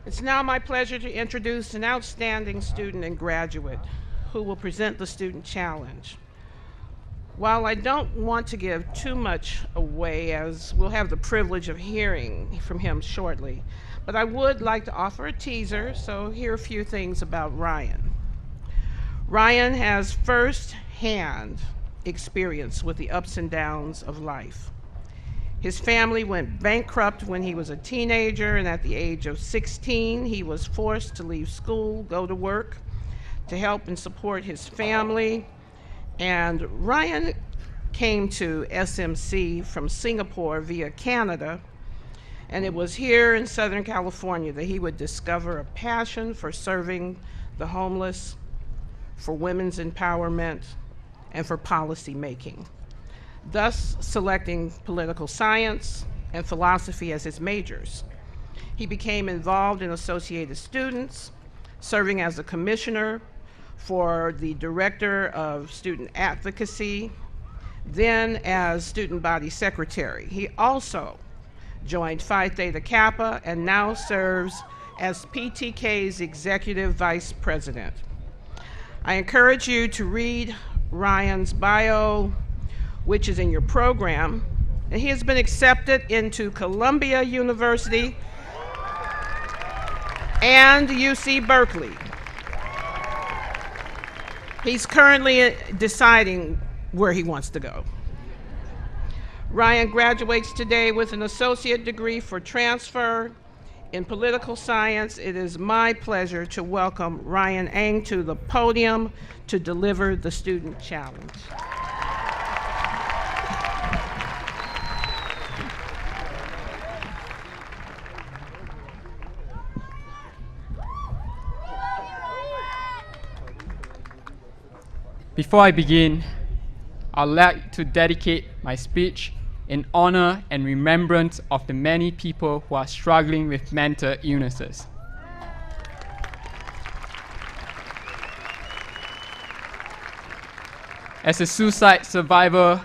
It's now my pleasure to introduce an outstanding student and graduate who will present the Student Challenge. While I don't want to give too much away, as we'll have the privilege of hearing from him shortly, but I would like to offer a teaser, so here are a few things about Ryan. Ryan has first-hand experience with the ups and downs of life. His family went bankrupt when he was a teenager, and at the age of 16, he was forced to leave school, go to work to help and support his family. And Ryan came to SMC from Singapore via Canada, and it was here in Southern California that he would discover a passion for serving the homeless, for women's empowerment, and for policy making, thus selecting political science and philosophy as his majors. He became involved in Associated Students, serving as a commissioner for the Director of Student Advocacy, then as Student Body Secretary. He also joined Phi Theta Kappa and now serves as PTK's Executive Vice President. I encourage you to read Ryan's bio, which is in your program, and he has been accepted into Columbia University and UC Berkeley. He's currently deciding where he wants to go. Ryan graduates today with an associate degree for transfer in political science. It is my pleasure to welcome Ryan Ang to the podium to deliver the Student Challenge. Before I begin, I'd like to dedicate my speech in honor and remembrance of the many people who are struggling with mental illnesses. As a suicide survivor,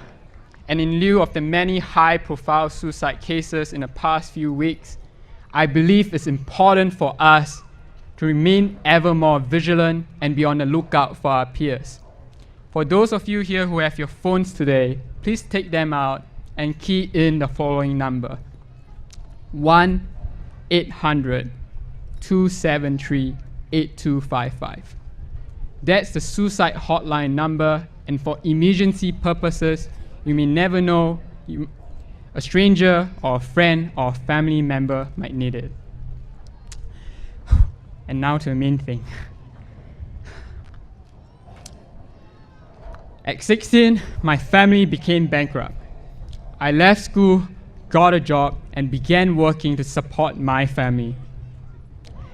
and in lieu of the many high-profile suicide cases in the past few weeks, I believe it's important for us to remain ever more vigilant and be on the lookout for our peers. For those of you here who have your phones today, please take them out and key in the following number: 1-800-273-8255. That's the suicide hotline number, and for emergency purposes, you may never know, a stranger or a friend or a family member might need it. And now to the main thing. At 16, my family became bankrupt. I left school, got a job, and began working to support my family.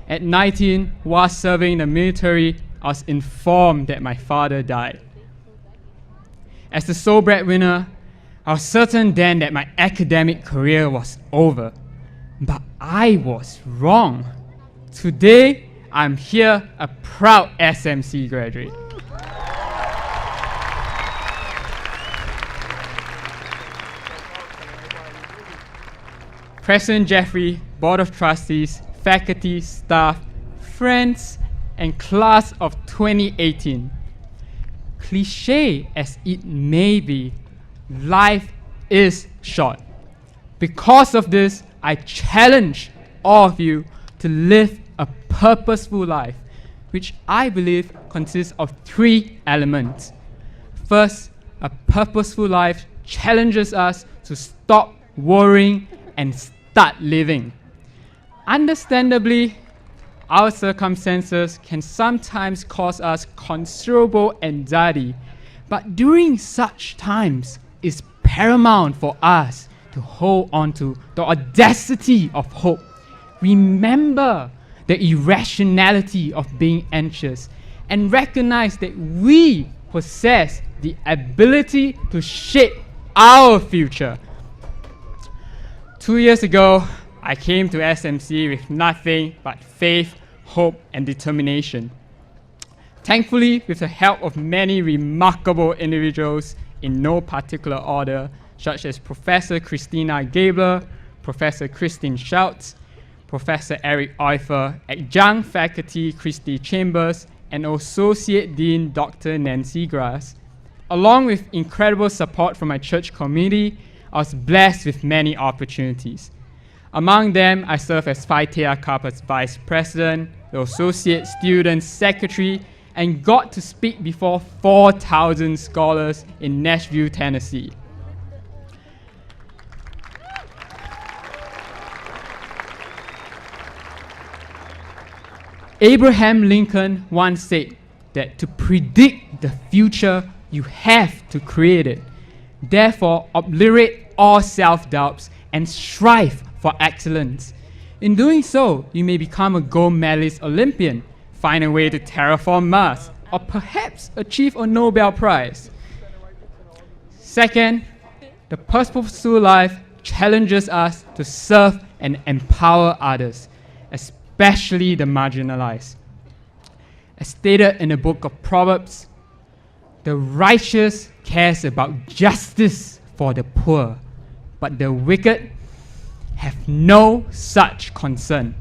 At 19, while serving the military, I was informed that my father died. As the sole breadwinner, I was certain then that my academic career was over. But I was wrong. Today, I'm here, a proud SMC graduate. President Jeffrey, Board of Trustees, faculty, staff, friends, and class of 2018. Cliche as it may be, life is short. Because of this, I challenge all of you to live a purposeful life, which I believe consists of 3 elements. First, a purposeful life challenges us to stop worrying and start living. Understandably, our circumstances can sometimes cause us considerable anxiety, but during such times, it's paramount for us to hold on to the audacity of hope. Remember the irrationality of being anxious and recognize that we possess the ability to shape our future. 2 years ago, I came to SMC with nothing but faith, hope, and determination. Thankfully, with the help of many remarkable individuals in no particular order, such as Professor Christina Gabler, Professor Christine Schultz, Professor Eric Euffer, Adjunct Faculty Christy Chambers, and Associate Dean Dr. Nancy Grass. Along with incredible support from my church community, I was blessed with many opportunities. Among them, I served as Phi Theta Kappa's Vice President, the Associate Student Secretary, and got to speak before 4,000 scholars in Nashville, Tennessee. Abraham Lincoln once said that to predict the future, you have to create it. Therefore, obliterate all self-doubts and strive for excellence. In doing so, you may become a gold medalist Olympian, find a way to terraform Mars, or perhaps achieve a Nobel Prize. Second, the purposeful life challenges us to serve and empower others, especially the marginalized. As stated in the book of Proverbs, the righteous cares about justice for the poor, but the wicked have no such concern.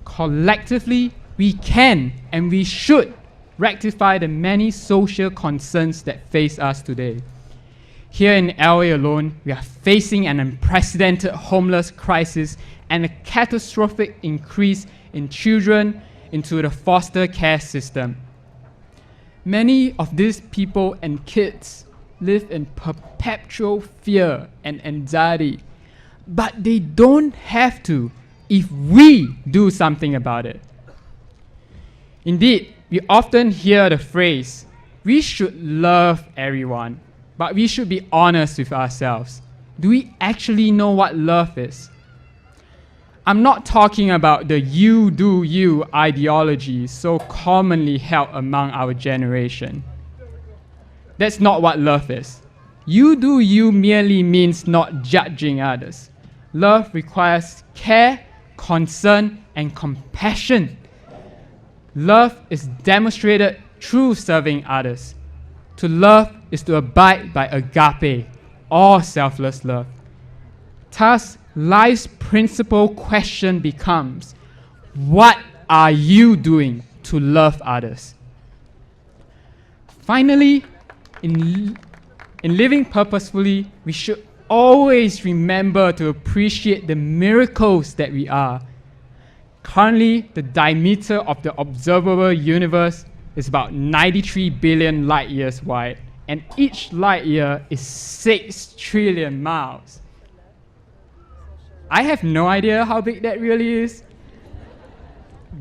Collectively, we can and we should rectify the many social concerns that face us today. Here in LA alone, we are facing an unprecedented homeless crisis and a catastrophic increase in children into the foster care system. Many of these people and kids live in perpetual fear and anxiety, but they don't have to if we do something about it. Indeed, we often hear the phrase, we should love everyone, but we should be honest with ourselves. Do we actually know what love is? I'm not talking about the you do you ideology so commonly held among our generation. That's not what love is. You do you merely means not judging others. Love requires care, concern, and compassion. Love is demonstrated through serving others. To love is to abide by agape, or selfless love. Thus, life's principal question becomes, what are you doing to love others? Finally, in living purposefully, we should always remember to appreciate the miracles that we are. Currently, the diameter of the observable universe is about 93 billion light years wide, and each light year is 6 trillion miles. I have no idea how big that really is.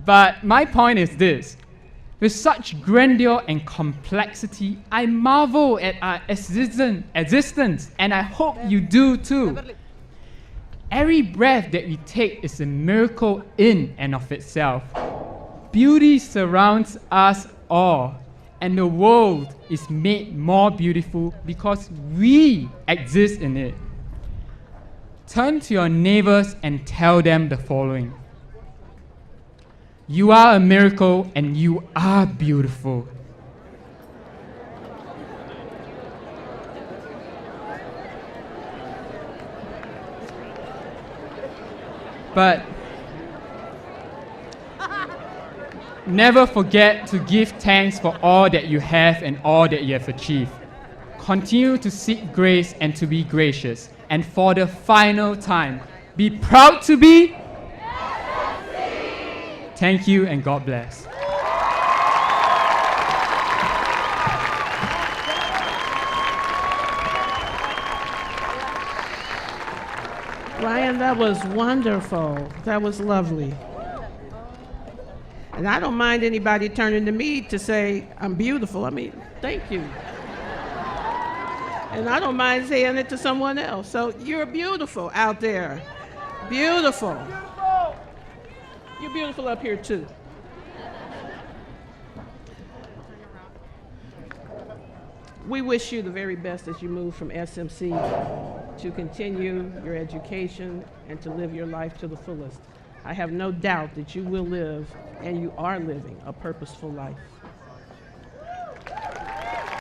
But my point is this. With such grandeur and complexity, I marvel at our existence, and I hope you do too. Every breath that we take is a miracle in and of itself. Beauty surrounds us all, and the world is made more beautiful because we exist in it. Turn to your neighbors and tell them the following. You are a miracle and you are beautiful. But never forget to give thanks for all that you have and all that you have achieved. Continue to seek grace and to be gracious. And for the final time, be proud to be. Thank you and God bless. Ryan, that was wonderful. That was lovely. And I don't mind anybody turning to me to say I'm beautiful. I mean, thank you. And I don't mind saying it to someone else. So you're beautiful out there. Beautiful. You're beautiful up here too. We wish you the very best as you move from SMC to continue your education and to live your life to the fullest. I have no doubt that you will live, and you are living, a purposeful life.